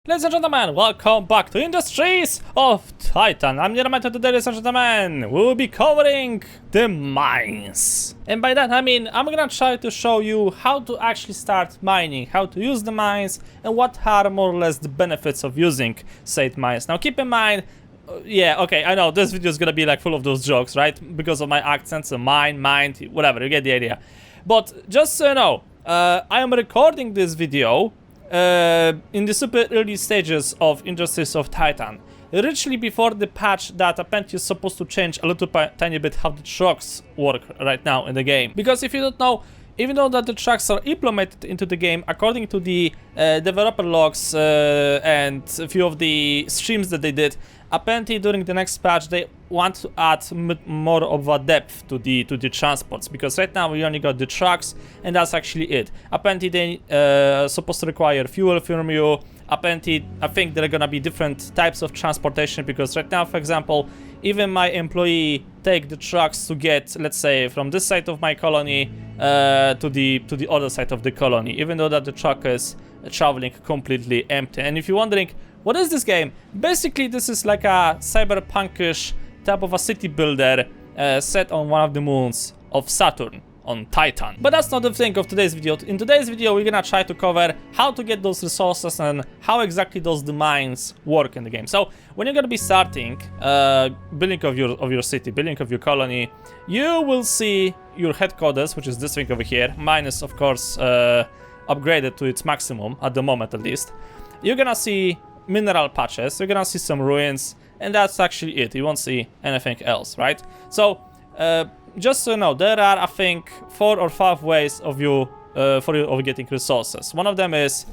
Ladies and gentlemen, welcome back to Industries of Titan. I'm Neodyinamite, and today, ladies and gentlemen, we'll be covering the mines. And by that I mean, I'm gonna try to show you how to actually start mining, how to use the mines, and what are more or less the benefits of using said mines. Now keep in mind, yeah, okay, I know this video is gonna be like full of those jokes, right? Because of my accents, so mind, whatever, you get the idea. But just so you know, I am recording this video in the super early stages of Industries of Titan, literally before the patch that apparently is supposed to change a little tiny bit how the trucks work right now in the game. Because if you don't know, even though that the trucks are implemented into the game according to the developer logs and a few of the streams that they did, apparently during the next patch they want to add more of a depth to the transports, because right now we only got the trucks and that's actually it. Apparently they supposed to require fuel from you. Apparently I think there are gonna be different types of transportation, because right now, for example, even my employee take the trucks to get, let's say, from this side of my colony to the other side of the colony, even though that the truck is traveling completely empty. And if you're wondering, what is this game? Basically, this is like a cyberpunkish type of a city builder set on one of the moons of Saturn on Titan. But that's not the thing of today's video. In today's video, we're gonna try to cover how to get those resources and how exactly those mines work in the game. So when you're gonna be starting building of your city, building of your colony, you will see your headquarters, which is this thing over here. Mine is, of course, upgraded to its maximum at the moment, at least. You're gonna see mineral patches, you're gonna see some ruins, and that's actually it. You won't see anything else, right? So just so you know, there are, I think, 4 or 5 ways of getting resources. One of them is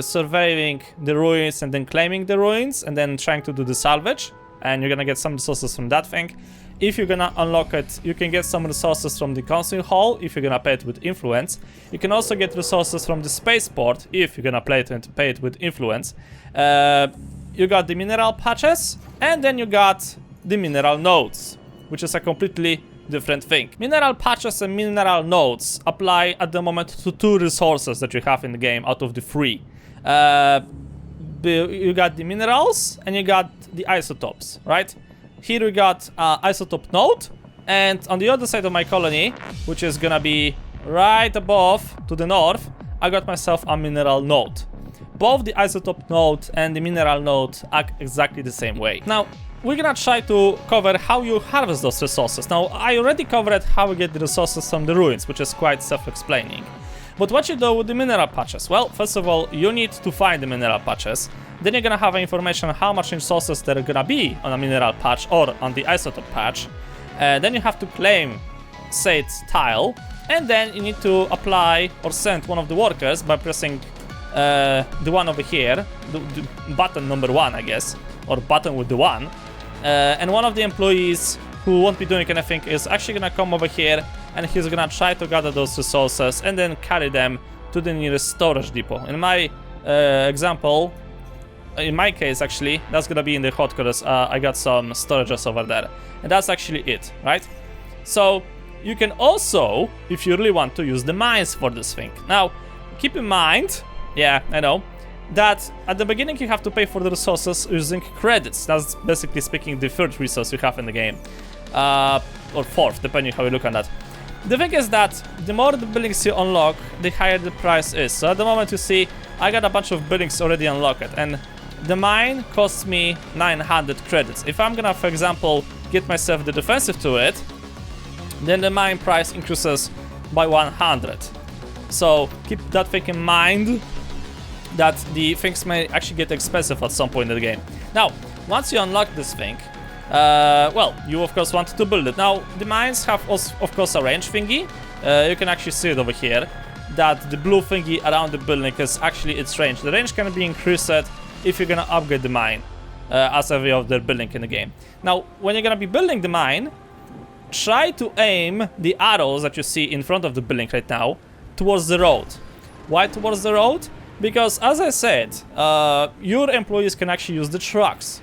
surveying the ruins and then claiming the ruins and then trying to do the salvage, and you're gonna get some resources from that thing. If you're gonna unlock it, you can get some resources from the council hall if you're gonna pay it with influence. You can also get resources from the spaceport if you're gonna pay it with influence. You got the mineral patches, and then you got the mineral nodes, which is a completely different thing. Mineral patches and mineral nodes apply at the moment to 2 resources that you have in the game out of the 3. You got the minerals and you got the isotopes, right? Here we got isotope node, and on the other side of my colony, which is gonna be right above to the north, I got myself a mineral node. Both the isotope node and the mineral node act exactly the same way. Now, we're gonna try to cover how you harvest those resources. Now, I already covered how we get the resources from the ruins, which is quite self-explaining. But what you do with the mineral patches? Well, first of all, you need to find the mineral patches. Then you're gonna have information on how much resources there are gonna be on a mineral patch or on the isotope patch. Then you have to claim said tile, and then you need to apply or send one of the workers by pressing the one over here, the button number 1, I guess, or button with the 1. And one of the employees who won't be doing anything is actually gonna come over here, and he's gonna try to gather those resources and then carry them to the nearest storage depot. In my example, in my case actually, that's gonna be in the headquarters. I got some storages over there, and that's actually it, right? So you can also, if you really want to, use the mines for this thing. Now keep in mind, yeah, I know, that at the beginning you have to pay for the resources using credits. That's basically speaking the 3rd resource you have in the game, or 4th, depending how you look on that. The thing is that the more the buildings you unlock, the higher the price is. So at the moment, you see, I got a bunch of buildings already unlocked, and the mine costs me 900 credits. If I'm gonna, for example, get myself the defensive turret, then the mine price increases by 100. So keep that thing in mind, that the things may actually get expensive at some point in the game. Now, once you unlock this thing, well, you of course want to build it. Now, the mines have, of course, a range thingy. You can actually see it over here, that the blue thingy around the building is actually its range. The range can be increased if you're gonna upgrade the mine as every other building in the game. Now, when you're gonna be building the mine, try to aim the arrows that you see in front of the building right now towards the road. Why towards the road? Because, as I said, your employees can actually use the trucks.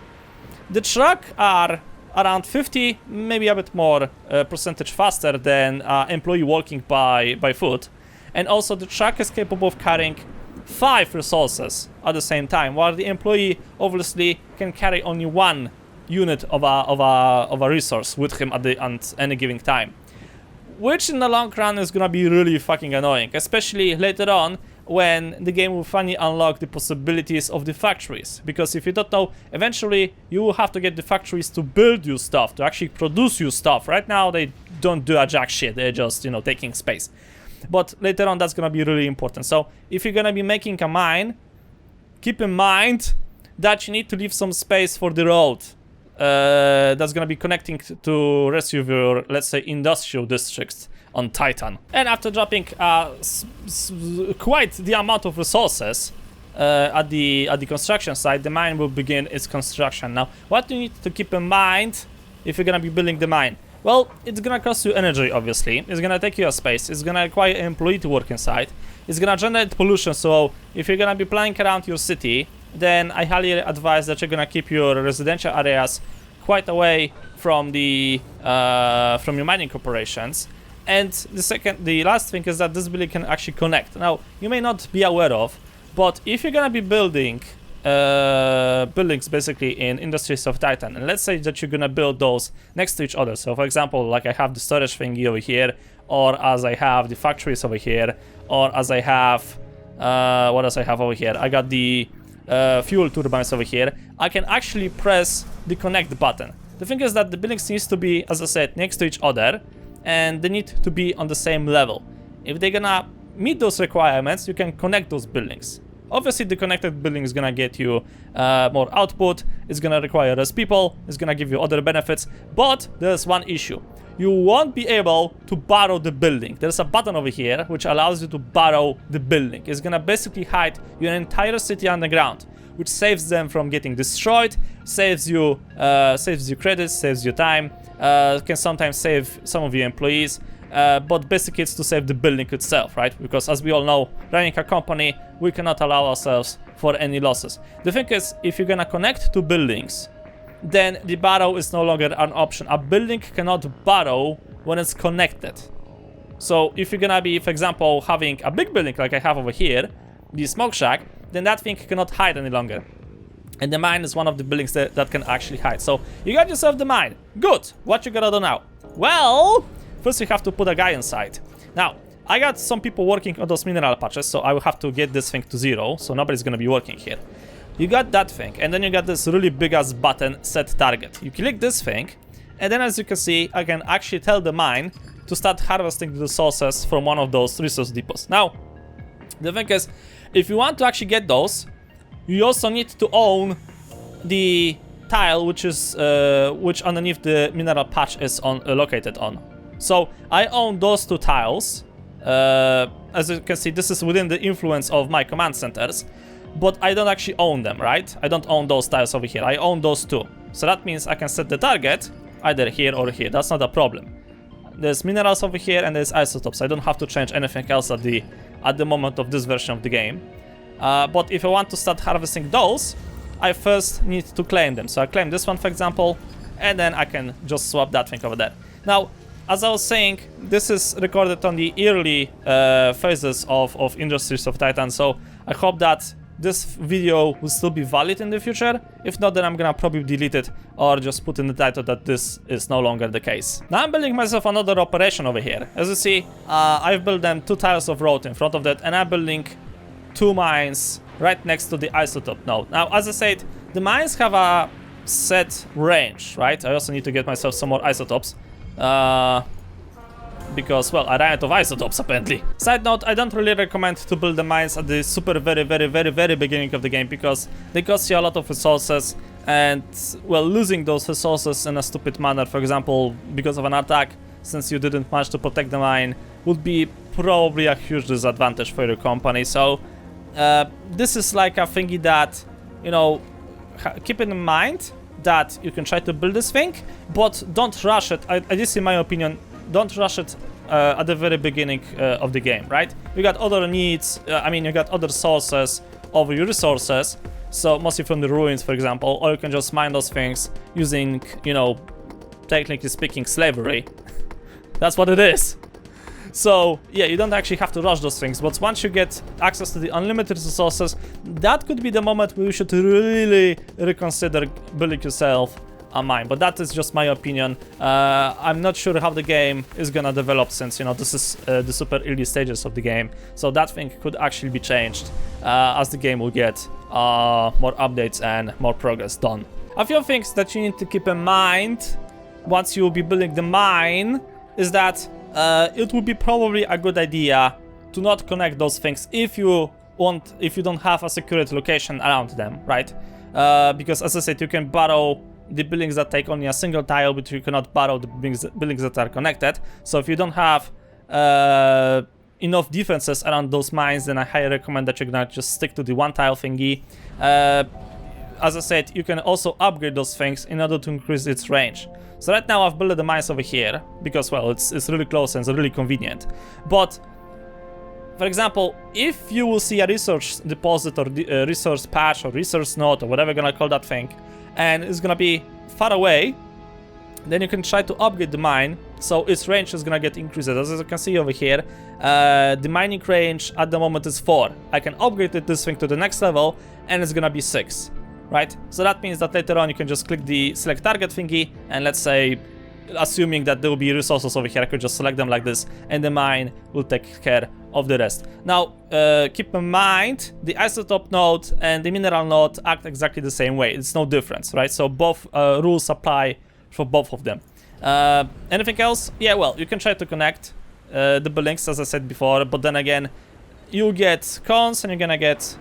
The truck are around 50, maybe a bit more percentage faster than employee walking by foot. And also the truck is capable of carrying 5 resources at the same time, while the employee obviously can carry only 1 unit of a resource with him at any given time. Which in the long run is gonna be really fucking annoying, especially later on when the game will finally unlock the possibilities of the factories. Because if you don't know, eventually you will have to get the factories to build you stuff, to actually produce you stuff. Right now they don't do a jack shit, they're just, you know, taking space. But later on that's gonna be really important. So if you're gonna be making a mine, keep in mind that you need to leave some space for the road. That's gonna be connecting to rest of your, let's say, industrial districts on Titan. And after dropping quite the amount of resources at the construction site, the mine will begin its construction. Now, what you need to keep in mind if you're gonna be building the mine? Well, it's gonna cost you energy, obviously. It's gonna take you a space. It's gonna require an employee to work inside. It's gonna generate pollution. So if you're gonna be playing around your city, then I highly advise that you're gonna keep your residential areas quite away from the from your mining operations. And the last thing is that this building can actually connect. Now, you may not be aware of, but if you're gonna be building buildings basically in Industries of Titan, and let's say that you're gonna build those next to each other. So for example, like I have the storage thingy over here, or as I have the factories over here, or as I have what else I have over here? I got the fuel turbines over here. I can actually press the connect button. The thing is that the buildings needs to be, as I said, next to each other, and they need to be on the same level. If they're gonna meet those requirements, you can connect those buildings. Obviously, the connected building is gonna get you more output, it's gonna require less people, it's gonna give you other benefits, but there's one issue. You won't be able to borrow the building. There's a button over here which allows you to borrow the building. It's gonna basically hide your entire city underground, which saves them from getting destroyed, saves you credits, saves you time, can sometimes save some of your employees, but basically it's to save the building itself, right? Because as we all know, running a company, we cannot allow ourselves for any losses. The thing is, if you're gonna connect two buildings, then the borrow is no longer an option. A building cannot borrow when it's connected. So if you're gonna be, for example, having a big building like I have over here, the smoke shack, then that thing cannot hide any longer. And the mine is one of the buildings that can actually hide. So you got yourself the mine. Good. What you gotta do now? Well, first you have to put a guy inside. Now, I got some people working on those mineral patches, so I will have to get this thing to 0, so nobody's gonna be working here. You got that thing, and then you got this really big ass button, set target. You click this thing, and then as you can see, I can actually tell the mine to start harvesting the resources from one of those resource depots. Now, the thing is, if you want to actually get those, you also need to own the tile which is which underneath the mineral patch is located on. So I own those 2 tiles. As you can see, this is within the influence of my command centers, but I don't actually own them, right? I don't own those tiles over here. I own those 2. So that means I can set the target either here or here. That's not a problem. There's minerals over here and there's isotopes. I don't have to change anything else at the moment of this version of the game. But if I want to start harvesting those, I first need to claim them. So I claim this one, for example, and then I can just swap that thing over there. Now, as I was saying, this is recorded on the early phases of Industries of Titan, so I hope that this video will still be valid in the future. If not, then I'm gonna probably delete it or just put in the title that this is no longer the case. Now I'm building myself another operation over here. As you see, I've built them 2 tiles of road in front of that, and I'm building 2 mines right next to the isotope node. Now, as I said, the mines have a set range, right? I also need to get myself some more isotopes. Because, well, I ran out of isotopes apparently. Side note, I don't really recommend to build the mines at the very beginning of the game, because they cost you a lot of resources, and, well, losing those resources in a stupid manner, for example, because of an attack, since you didn't manage to protect the mine, would be probably a huge disadvantage for your company. So this is like a thingy that, you know, keep in mind that you can try to build this thing, but don't rush it. This is in my opinion, don't rush it at the very beginning of the game, right? You got other needs, you got other sources of your resources, so mostly from the ruins, for example, or you can just mine those things using, you know, technically speaking, slavery. That's what it is. So yeah, you don't actually have to rush those things, but once you get access to the unlimited resources, that could be the moment where you should really reconsider building yourself a mine. But that is just my opinion. I'm not sure how the game is gonna develop, since, you know, this is the super early stages of the game, so that thing could actually be changed as the game will get more updates and more progress done. A few things that you need to keep in mind once you'll be building the mine is that it would be probably a good idea to not connect those things if you don't have a security location around them, right? Because as I said, you can borrow the buildings that take only a single tile, but you cannot borrow the buildings that are connected. So if you don't have enough defenses around those mines, then I highly recommend that you're gonna just stick to the one tile thingy. As I said, you can also upgrade those things in order to increase its range. So right now I've built the mines over here because, well, it's really close and it's really convenient. But for example, if you will see a resource deposit or a resource patch or resource node or whatever you're gonna call that thing, and it's gonna be far away, then you can try to upgrade the mine so its range is gonna get increased. As you can see over here, the mining range at the moment is 4. I can upgrade this thing to the next level and it's gonna be 6, right? So that means that later on you can just click the select target thingy, and let's say, assuming that there will be resources over here, I could just select them like this and the mine will take care of the rest. Now, keep in mind, the isotope node and the mineral node act exactly the same way. It's no difference, right? So both rules apply for both of them. Anything else? Yeah, well, you can try to connect the buildings, as I said before, but then again, you get cons and you're gonna get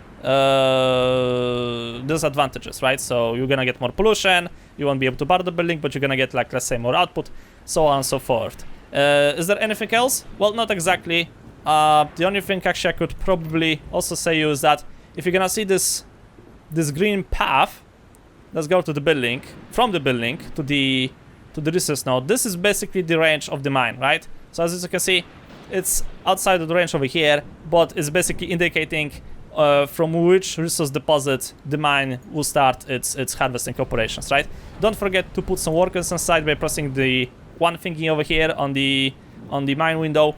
disadvantages, right? So you're gonna get more pollution, you won't be able to bar the building, but you're gonna get, like, let's say, more output, so on and so forth. Is there anything else? Well, not exactly. The only thing actually I could probably also say is that if you're gonna see this green path, let's go to the building, from the building to the resource node, this is basically the range of the mine, right? So as you can see, it's outside of the range over here, but it's basically indicating from which resource deposit the mine will start its harvesting operations, right? Don't forget to put some workers inside by pressing the one thingy over here on the mine window.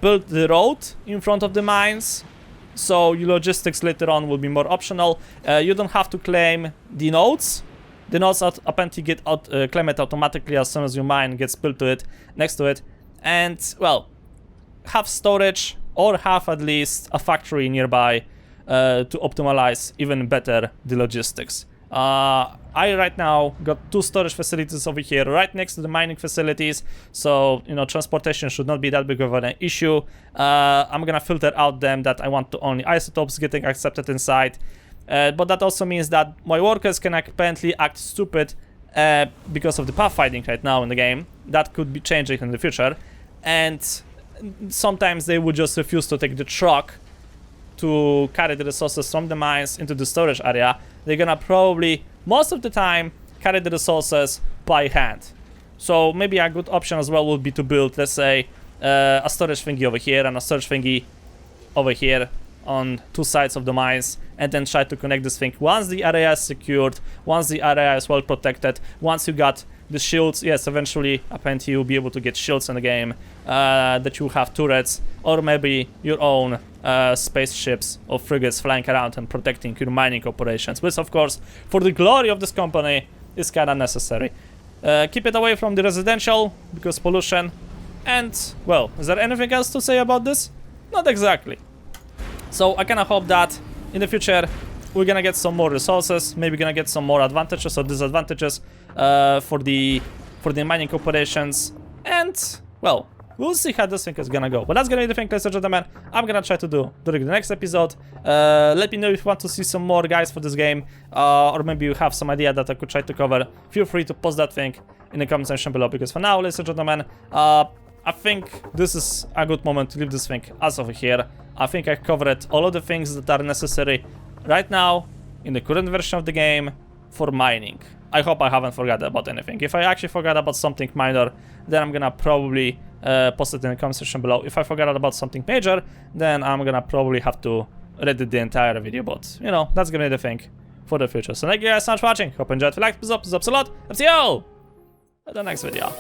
Build the road in front of the mines, so your logistics later on will be more optional. You don't have to claim the nodes. The nodes apparently get claimed automatically as soon as your mine gets built to it, next to it. And, well, have storage, or have at least a factory nearby to optimize even better the logistics. I right now got 2 storage facilities over here right next to the mining facilities, so, you know, transportation should not be that big of an issue. I'm gonna filter out them that I want to only isotopes getting accepted inside, but that also means that my workers can apparently act stupid because of the pathfinding right now in the game. That could be changing in the future, and sometimes they would just refuse to take the truck to carry the resources from the mines into the storage area. They're gonna probably, most of the time, carry the resources by hand. So maybe a good option as well would be to build, let's say, a storage thingy over here and a storage thingy over here on 2 sides of the mines, and then try to connect this thing once the area is secured, once the area is well protected, once you got the shields. Yes, eventually apparently you'll be able to get shields in the game, that you have turrets, or maybe your own spaceships or frigates flying around and protecting your mining operations, which of course, for the glory of this company, is kinda necessary. Keep it away from the residential, because pollution. And, well, is there anything else to say about this? Not exactly. So I kinda hope that in the future we're gonna get some more resources, maybe gonna get some more advantages or disadvantages for the mining operations, and, well, we'll see how this thing is gonna go. But that's gonna be the thing, ladies and gentlemen, I'm gonna try to do during the next episode. Let me know if you want to see some more guys for this game, or maybe you have some idea that I could try to cover. Feel free to post that thing in the comment section below, because for now, ladies and gentlemen, I think this is a good moment to leave this thing as over here. I think I covered all of the things that are necessary right now in the current version of the game for mining. I hope I haven't forgot about anything. If I actually forgot about something minor, then I'm gonna probably post it in the comment section below. If I forgot about something major, then I'm gonna probably have to edit the entire video, but, you know, that's gonna be the thing for the future. So thank you guys so much for watching. Hope you enjoyed. If you liked, please up a lot. I'll see you all at the next video.